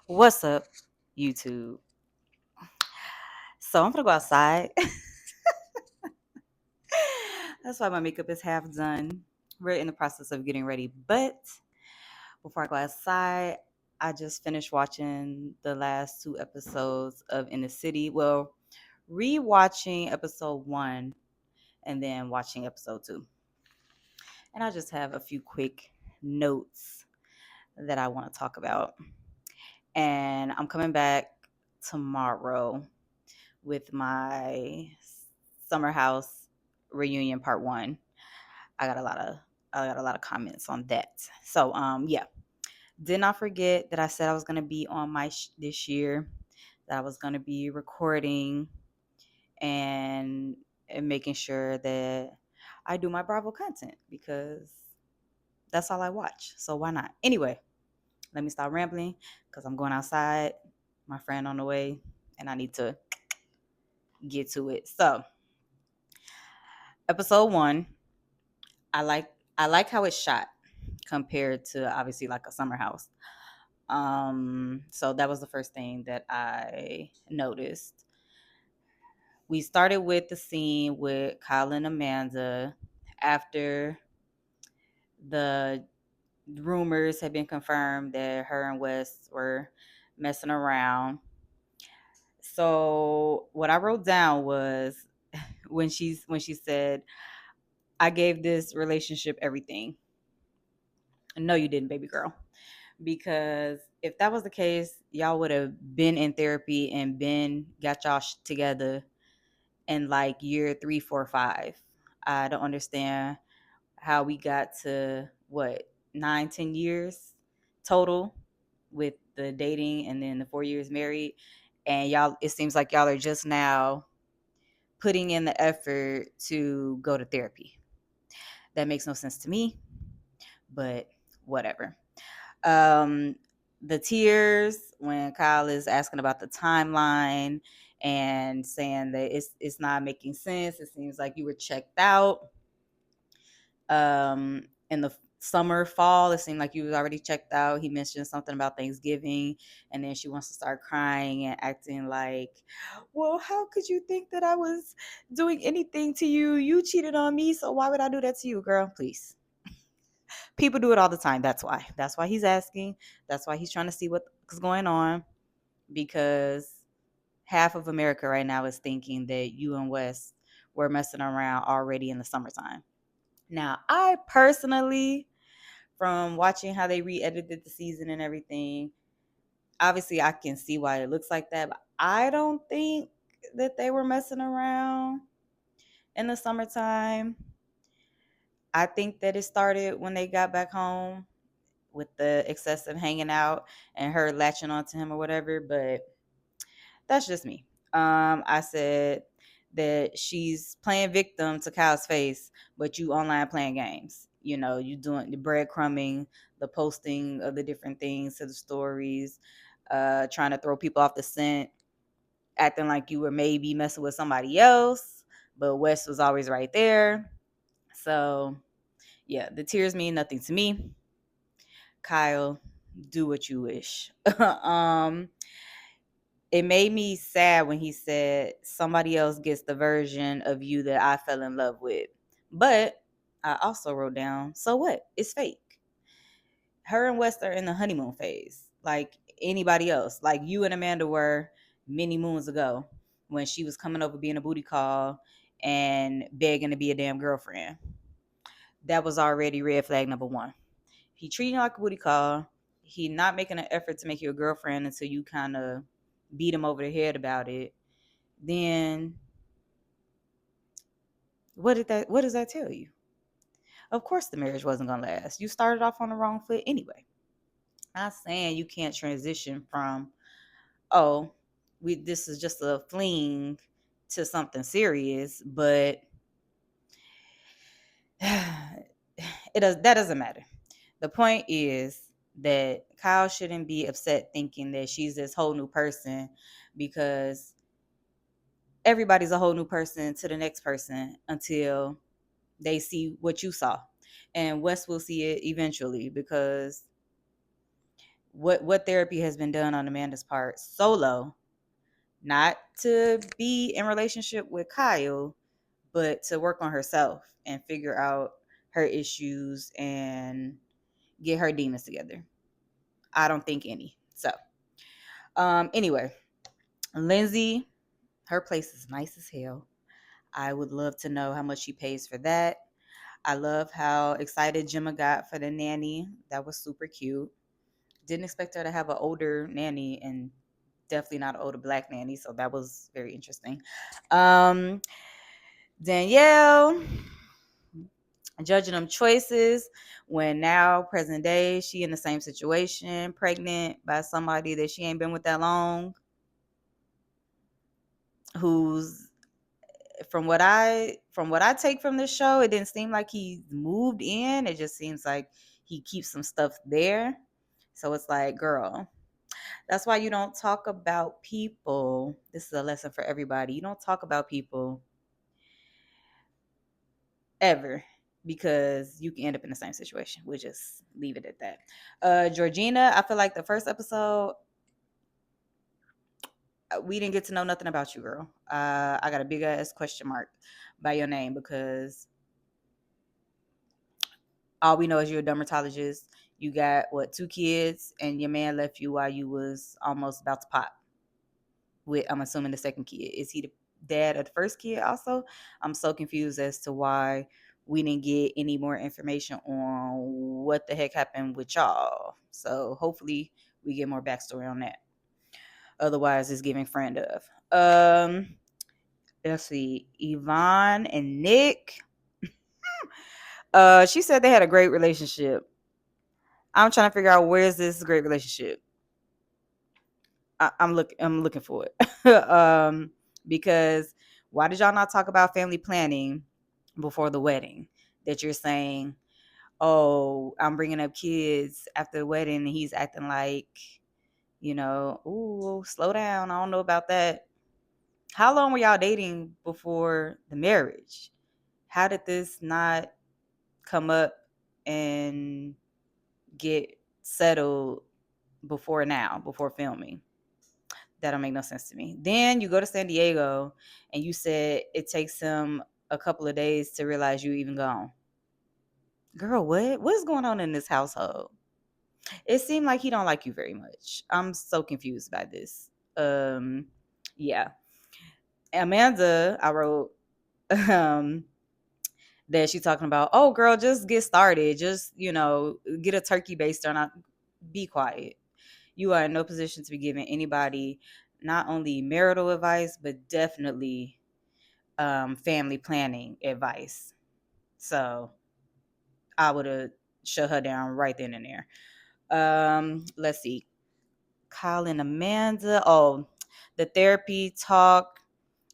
What's up, YouTube? So I'm gonna go outside. That's why my makeup is half done. We're in the process of getting ready. But before I go outside, I just finished watching the last two episodes of In the City. Well, rewatching episode one and then watching episode two. And I just have a few quick notes that I want to talk about. And I'm coming back tomorrow with my summer house reunion part one. I got a lot of I got a lot of comments on that. So yeah. Did not forget that I said I was gonna be on my this year, that I was gonna be recording and making sure that I do my Bravo content because that's all I watch. So why not? Anyway, let me stop rambling because I'm going outside. My friend on the way, and I need to get to it. So episode one, I like I like how it's shot compared to obviously like a summer house. So that was the first thing that I noticed. We started with the scene with Kyle and Amanda after the rumors had been confirmed that her and Wes were messing around. So what I wrote down was when she said, "I gave this relationship everything." No, you didn't, baby girl. Because if that was the case, y'all would have been in therapy and been got y'all together in like year 3, 4, 5. I don't understand how we got to what 9, 10 years total with the dating and then the 4 years married, and y'all. It seems like y'all are just now putting in the effort to go to therapy. That makes no sense to me, but whatever. Um, the tears when Kyle is asking about the timeline and saying that it's not making sense. It seems like you were checked out. In the summer, fall, it seemed like you was already checked out. He mentioned something about Thanksgiving, and then she wants to start crying and acting like, well, how could you think that I was doing anything to you? You cheated on me, so why would I do that to you, girl? Please. People do it all the time. That's why he's asking. That's why he's trying to see what's going on, because half of America right now is thinking that you and Wes were messing around already in the summertime. Now, I personally, from watching how they re-edited the season and everything, obviously I can see why it looks like that, but I don't think that they were messing around in the summertime. I think that it started when they got back home with the excessive hanging out and her latching onto him or whatever, but that's just me. I said that she's playing victim to Kyle's face, but you online playing games. You know, you doing the breadcrumbing, the posting of the different things to the stories, trying to throw people off the scent, acting like you were maybe messing with somebody else, but Wes was always right there. So yeah, the tears mean nothing to me. Kyle, do what you wish. It made me sad when he said somebody else gets the version of you that I fell in love with. But I also wrote down, so what? It's fake. Her and West are in the honeymoon phase, like anybody else. Like you and Amanda were many moons ago when she was coming over being a booty call and begging to be a damn girlfriend. That was already red flag number one. He treating you like a booty call. He not making an effort to make you a girlfriend until you kind of beat him over the head about it. Then what does that tell you? Of course the marriage wasn't gonna last. You started off on the wrong foot anyway. Not saying you can't transition from, oh, we this is just a fling to something serious, but that doesn't matter. The point is that Kyle shouldn't be upset thinking that she's this whole new person, because everybody's a whole new person to the next person until they see what you saw. And Wes will see it eventually, because what therapy has been done on Amanda's part solo, not to be in relationship with Kyle, but to work on herself and figure out her issues and get her demons together. I don't think any. So, anyway, Lindsay, her place is nice as hell. I would love to know how much she pays for that. I love how excited Gemma got for the nanny. That was super cute. Didn't expect her to have an older nanny, and definitely not an older black nanny. So that was very interesting. Um, Danielle judging them choices when now present day she in the same situation, pregnant by somebody that she ain't been with that long, who's from what I take from this show, it didn't seem like he moved in. It just seems like he keeps some stuff there. So it's like, girl, that's why you don't talk about people. This is a lesson for everybody. You don't talk about people ever, because you can end up in the same situation. We'll just leave it at that. Georgina, I feel like the first episode, we didn't get to know nothing about you, girl. I got a big ass question mark by your name, because all we know is you're a dermatologist. You got what, 2 kids, and your man left you while you was almost about to pop with, I'm assuming, the second kid. Is he the dad of the first kid also? I'm so confused as to why we didn't get any more information on what the heck happened with y'all. So hopefully we get more backstory on that. Otherwise, it's giving friend of. Let's see, Yvonne and Nick. She said they had a great relationship. I'm trying to figure out, where's this great relationship. I'm looking for it. Because why did y'all not talk about family planning before the wedding? That you're saying, oh, I'm bringing up kids after the wedding, and he's acting like, ooh, slow down. I don't know about that. How long were y'all dating before the marriage? How did this not come up and get settled before filming? That don't make no sense to me. Then you go to San Diego and you said it takes him a couple of days to realize you even gone. Girl, what's going on in this household? It seemed like he don't like you very much. I'm so confused by this. Yeah. Amanda, I wrote um that she's talking about, oh girl, just get started. Just, get a turkey baster and be quiet. You are in no position to be giving anybody not only marital advice, but definitely family planning advice. So I would have shut her down right then and there. Let's see. Kyle and Amanda. Oh, the therapy talk.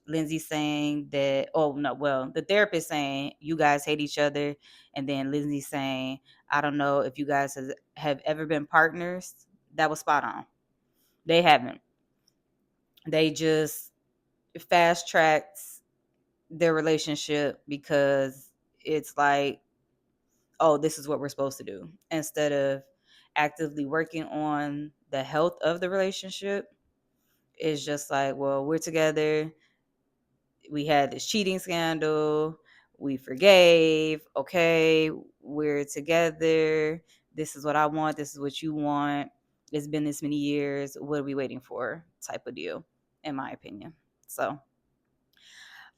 Lindsay saying that, oh no, well, the therapist saying you guys hate each other, and then Lindsay saying, I don't know if you guys have ever been partners. That was spot on. They haven't. They just fast tracked their relationship because it's like, oh, this is what we're supposed to do, instead of actively working on the health of the relationship. It's just like, well, we're together. We had this cheating scandal. We forgave. Okay, we're together. This is what I want. This is what you want. It's been this many years. What are we waiting for? Type of deal, in my opinion. So,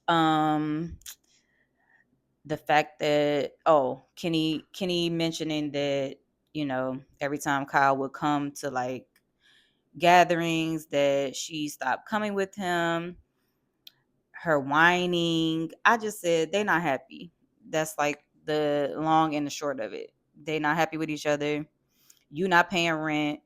um, the fact that, oh, Kenny mentioning that, every time Kyle would come to like gatherings, that she stopped coming with him, her whining. I just said they not happy. That's like the long and the short of it. They not happy with each other. You not paying rent.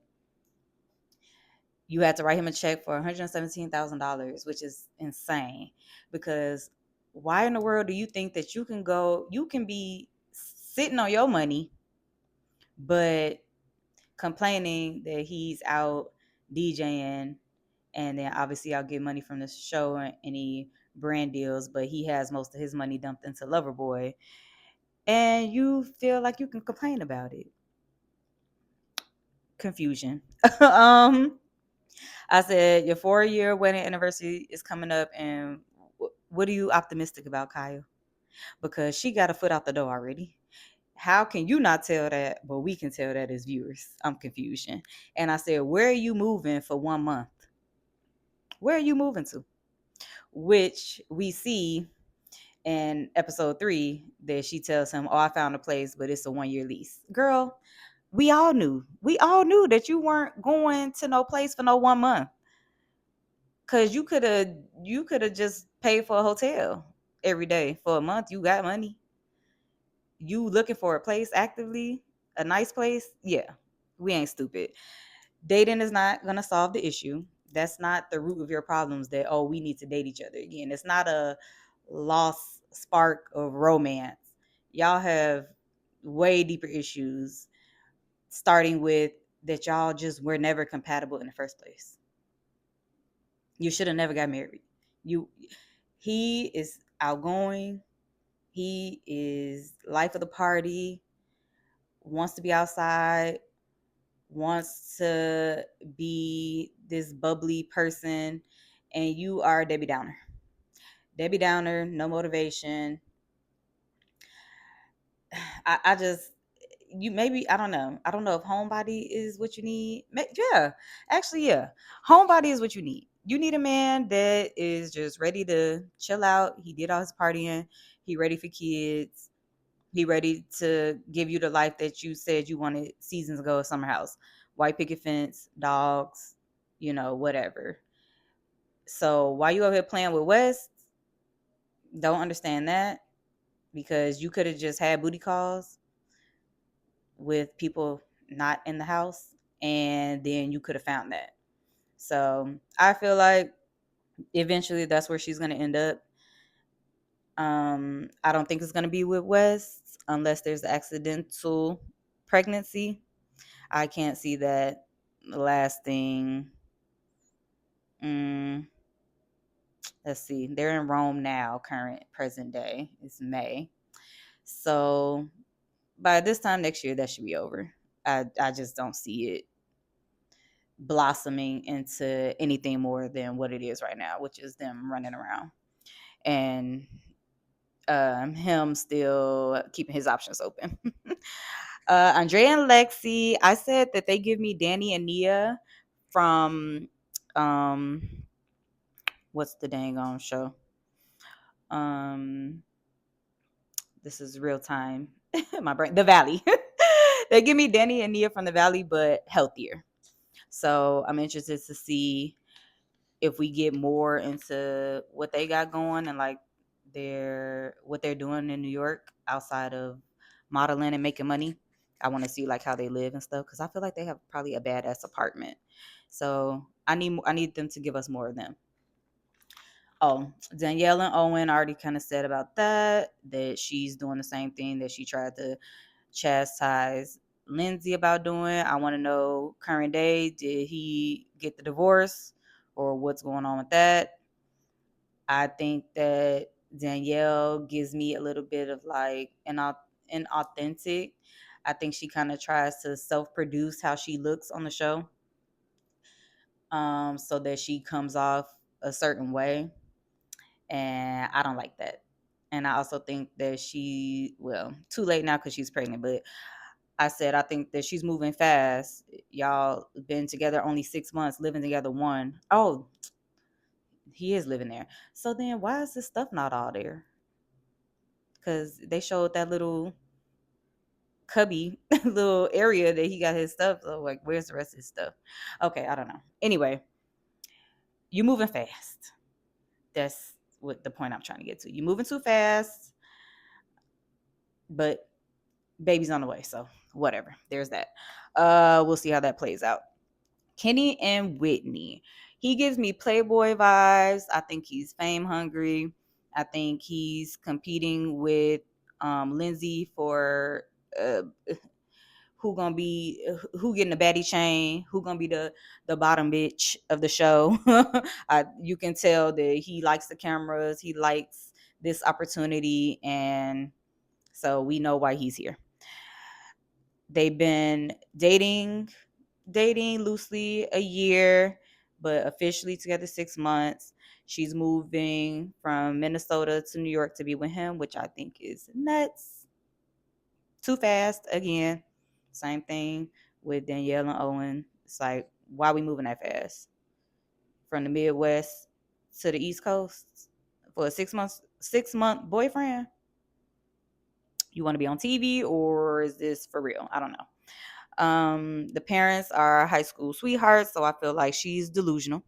You had to write him a check for $117,000, which is insane. Because why in the world do you think that you can be sitting on your money, but complaining that he's out DJing, and then obviously I'll get money from the show and any brand deals, but he has most of his money dumped into Loverboy, and you feel like you can complain about it? confusion. um, I said your 4-year wedding anniversary is coming up, and what are you optimistic about, Kyle? Because she got a foot out the door already. How can you not tell that, but we can tell that as viewers? I'm confusion. And I said, where are you moving for 1 month? Where are you moving to? Which we see in episode 3 that she tells him, "Oh, I found a place, but it's a 1-year lease." Girl, we all knew. We all knew that you weren't going to no place for no 1 month. Cause you could have just paid for a hotel every day for a month. You got money. You looking for a place actively, a nice place? Yeah, we ain't stupid. Dating is not gonna solve the issue. That's not the root of your problems. That, oh, we need to date each other again. It's not a lost spark of romance. Y'all have way deeper issues. Starting with that, y'all just were never compatible in the first place. You should have never got married. You He is outgoing. He is life of the party, wants to be outside, wants to be this bubbly person, and you are a Debbie Downer. Debbie Downer, no motivation. I just, you maybe, I don't know. I don't know if homebody is what you need. Yeah, actually, yeah. Homebody is what you need. You need a man that is just ready to chill out. He did all his partying. He ready for kids. He ready to give you the life that you said you wanted seasons ago at Summer House. White picket fence, dogs, whatever. So why you over here playing with West? Don't understand that, because you could have just had booty calls with people not in the house, and then you could have found that. So I feel like eventually that's where she's gonna end up. I don't think it's gonna be with West unless there's accidental pregnancy. I can't see that lasting. Mm, let's see. They're in Rome now, current present day. It's May. So by this time next year, that should be over. I just don't see it blossoming into anything more than what it is right now, which is them running around and him still keeping his options open. Andrea and Lexi, I said that they give me Danny and Nia from um what's the dang on show? Um this is real time. My brain, The Valley. They give me Danny and Nia from The Valley, but healthier. So I'm interested to see if we get more into what they got going, and like what they're doing in New York outside of modeling and making money. I want to see like how they live and stuff, because I feel like they have probably a badass apartment. So I need them to give us more of them. Oh, Danielle and Owen already kind of said about that she's doing the same thing that she tried to chastise Lindsay about doing. I want to know current day, did he get the divorce or what's going on with that? I think that Danielle gives me a little bit of like an authentic. I think she kind of tries to self-produce how she looks on the show, so that she comes off a certain way, and I don't like that. And I also think that too late now because she's pregnant, but I said I think that she's moving fast. Y'all been together only 6 months, living together one. Oh, he is living there. So then why is this stuff not all there? Because they showed that little cubby, little area that he got his stuff. So like, where's the rest of his stuff? Okay, I don't know. Anyway, you moving fast. That's what the point I'm trying to get to. You moving too fast, but baby's on the way. So whatever. There's that. We'll see how that plays out. Kenny and Whitney. He gives me Playboy vibes. I think he's fame hungry. I think he's competing with Lindsay for uh, who getting the baddie chain, who gonna be the bottom bitch of the show. You can tell that he likes the cameras, he likes this opportunity, and so we know why he's here. They've been dating dating loosely a year, but officially together 6 months. She's moving from Minnesota to New York to be with him, which I think is nuts. Too fast again. Same thing with Danielle and Owen. It's like, why are we moving that fast? From the Midwest to the East Coast for a 6 month boyfriend? You want to be on TV or is this for real? I don't know. The parents are high school sweethearts, so I feel like she's delusional.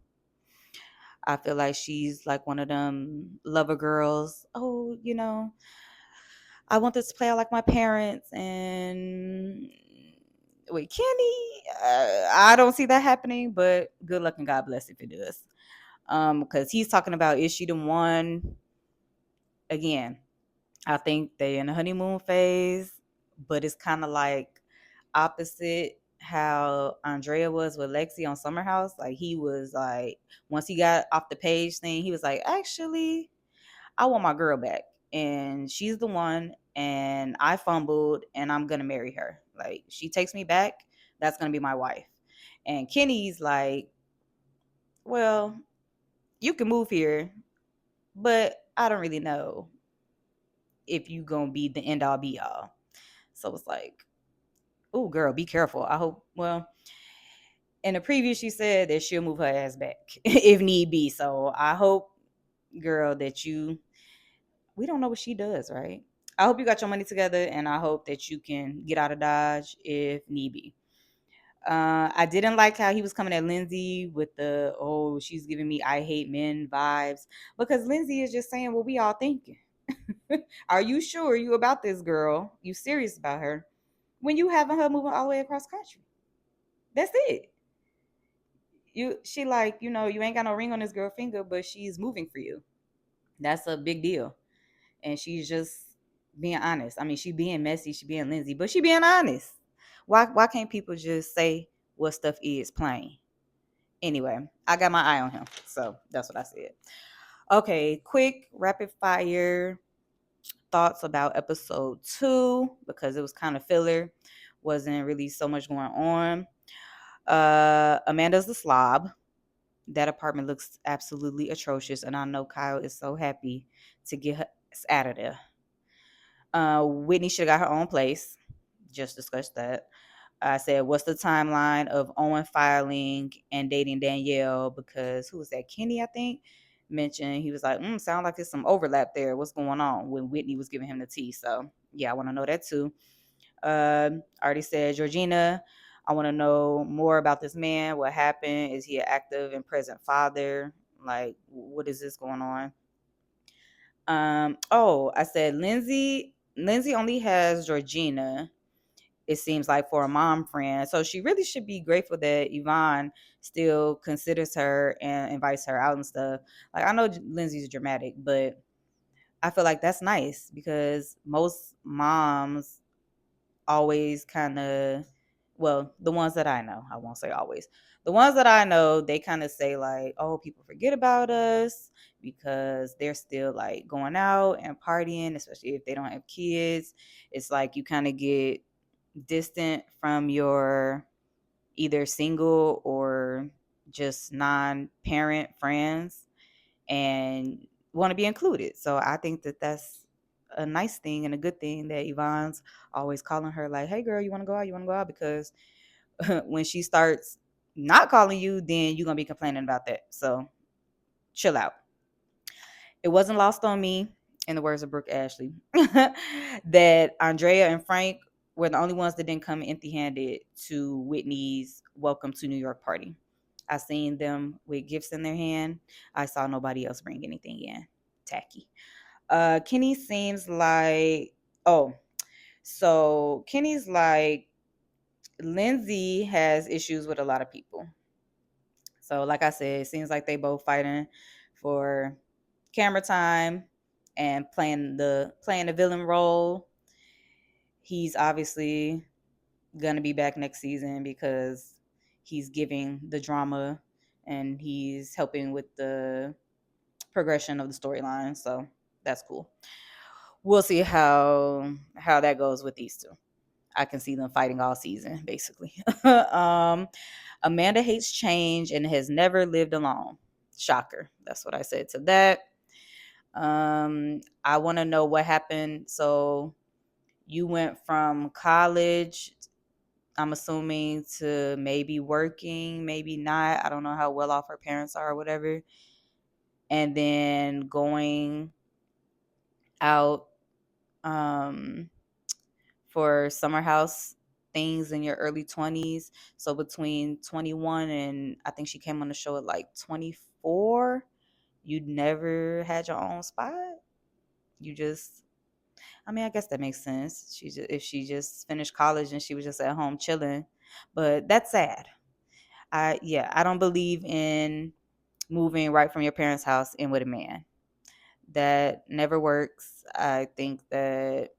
I feel like she's like one of them lover girls. Oh, I want this to play out like my parents. And with Kenny, I don't see that happening, but good luck and God bless if it does. Because he's talking about, is she the one? Again, I think they in the honeymoon phase, but it's kind of like opposite how Andrea was with Lexi on Summer House. Like he was like, once he got off the page thing, he was like, actually, I want my girl back, and she's the one. And I fumbled, and I'm gonna marry her. Like she takes me back, that's gonna be my wife. And Kenny's like, well, you can move here, but I don't really know if you gonna be the end all be all. So it's like, oh girl, be careful. I hope, well, in the preview she said that she'll move her ass back if need be. So I hope, girl, that you, we don't know what she does, right? I hope you got your money together, and I hope that you can get out of Dodge if need be. I didn't like how he was coming at Lindsay with the, oh, she's giving me I hate men vibes, because Lindsay is just saying what we all thinking. Are you sure you about this girl? You serious about her? When you having her moving all the way across country. That's it. She like, you ain't got no ring on this girl finger, but she's moving for you. That's a big deal. And she's just being honest. I mean, she being messy, she being Lindsay, but she being honest. Why can't people just say what stuff is plain? Anyway, I got my eye on him. So that's what I said. Okay, quick rapid fire thoughts about episode 2, because it was kind of filler. Wasn't really so much going on. Amanda's the slob. That apartment looks absolutely atrocious, and I know Kyle is so happy to get her out of there. Whitney should have got her own place. Just discussed that. I said, what's the timeline of Owen filing and dating Danielle? Because who was that? Kenny, I think, mentioned, he was like, sound like there's some overlap there. What's going on? When Whitney was giving him the tea. So yeah, I want to know that too. Already said Georgina. I want to know more about this man. What happened? Is he an active and present father? Like, what is this going on? Oh, I said Lindsay. Lindsay only has Georgina, it seems like, for a mom friend. So she really should be grateful that Yvonne still considers her and invites her out and stuff. Like, I know Lindsay's dramatic, but I feel like that's nice, because most moms always kind of, well, the ones that I know, I won't say always, the ones that I know, they kind of say like, oh, people forget about us because they're still like going out and partying, especially if they don't have kids. It's like you kind of get distant from your either single or just non-parent friends and want to be included. So I think that that's a nice thing and a good thing that Yvonne's always calling her like, hey girl, you want to go out? You want to go out? Because when she starts not calling you, then you're going to be complaining about that. So chill out. It wasn't lost on me, in the words of Brooke Ashley, that Andrea and Frank were the only ones that didn't come empty-handed to Whitney's welcome to New York party. I seen them with gifts in their hand. I saw nobody else bring anything in. Tacky. Kenny seems like, oh, so Kenny's like, Lindsay has issues with a lot of people. So like I said, it seems like they both fighting for camera time and playing the villain role. He's obviously gonna be back next season because he's giving the drama and he's helping with the progression of the storyline. So that's cool. We'll see how that goes with these two. I can see them fighting all season, basically. um, Amanda hates change and has never lived alone. Shocker. That's what I said to that. I want to know what happened. So you went from college, I'm assuming, to maybe working, maybe not. I don't know how well off her parents are or whatever. And then going out um, for summer house things in your early 20s. So between 21 and I think she came on the show at like 24, you never had your own spot. You just, I mean, I guess that makes sense. If she just finished college and she was just at home chilling, but that's sad. I don't believe in moving right from your parents' house in with a man. That never works. I think that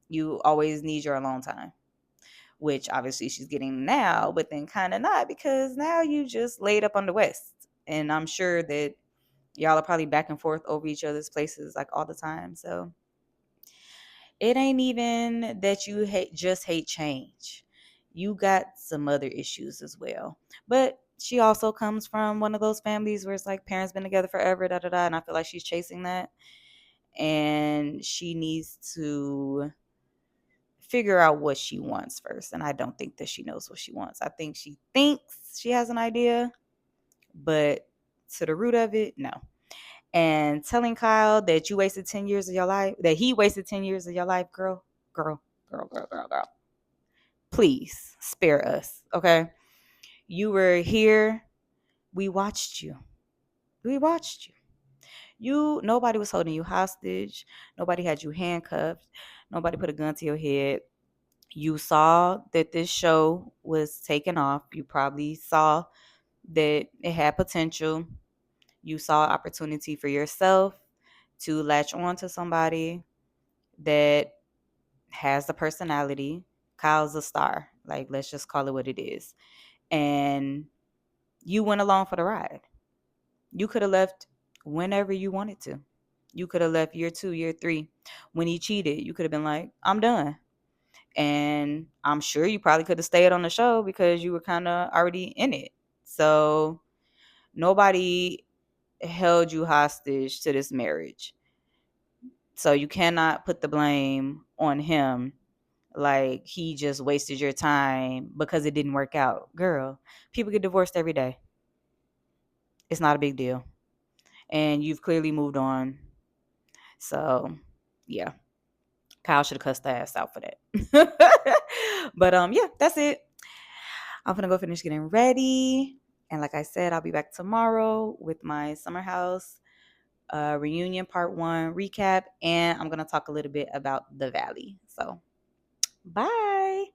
you always need your alone time, which obviously she's getting now, but then kind of not, because now you just laid up on the West. And I'm sure that y'all are probably back and forth over each other's places like all the time. So it ain't even that you hate change. You got some other issues as well. But she also comes from one of those families where it's like parents been together forever, da da da. And I feel like she's chasing that. And she needs to figure out what she wants first. And I don't think that she knows what she wants. I think she thinks she has an idea, but to the root of it, no. And telling Kyle that you wasted 10 years of your life, that he wasted 10 years of your life, girl, girl, girl, girl, girl, girl. Please spare us, okay? You were here. We watched you. We watched you. Nobody was holding you hostage. Nobody had you handcuffed. Nobody put a gun to your head. You saw that this show was taking off. You probably saw that it had potential. You saw opportunity for yourself to latch on to somebody that has the personality. Kyle's a star. Like, let's just call it what it is. And you went along for the ride. You could have left whenever you wanted to. You could have left year 2, year 3. When he cheated, you could have been like, I'm done. And I'm sure you probably could have stayed on the show because you were kind of already in it. So nobody held you hostage to this marriage. So you cannot put the blame on him like he just wasted your time because it didn't work out. Girl, people get divorced every day. It's not a big deal. And you've clearly moved on. So, yeah. Kyle should have cussed the ass out for that. But yeah, that's it. I'm gonna go finish getting ready. And like I said, I'll be back tomorrow with my summer house reunion part 1 recap. And I'm gonna talk a little bit about the Valley. So bye.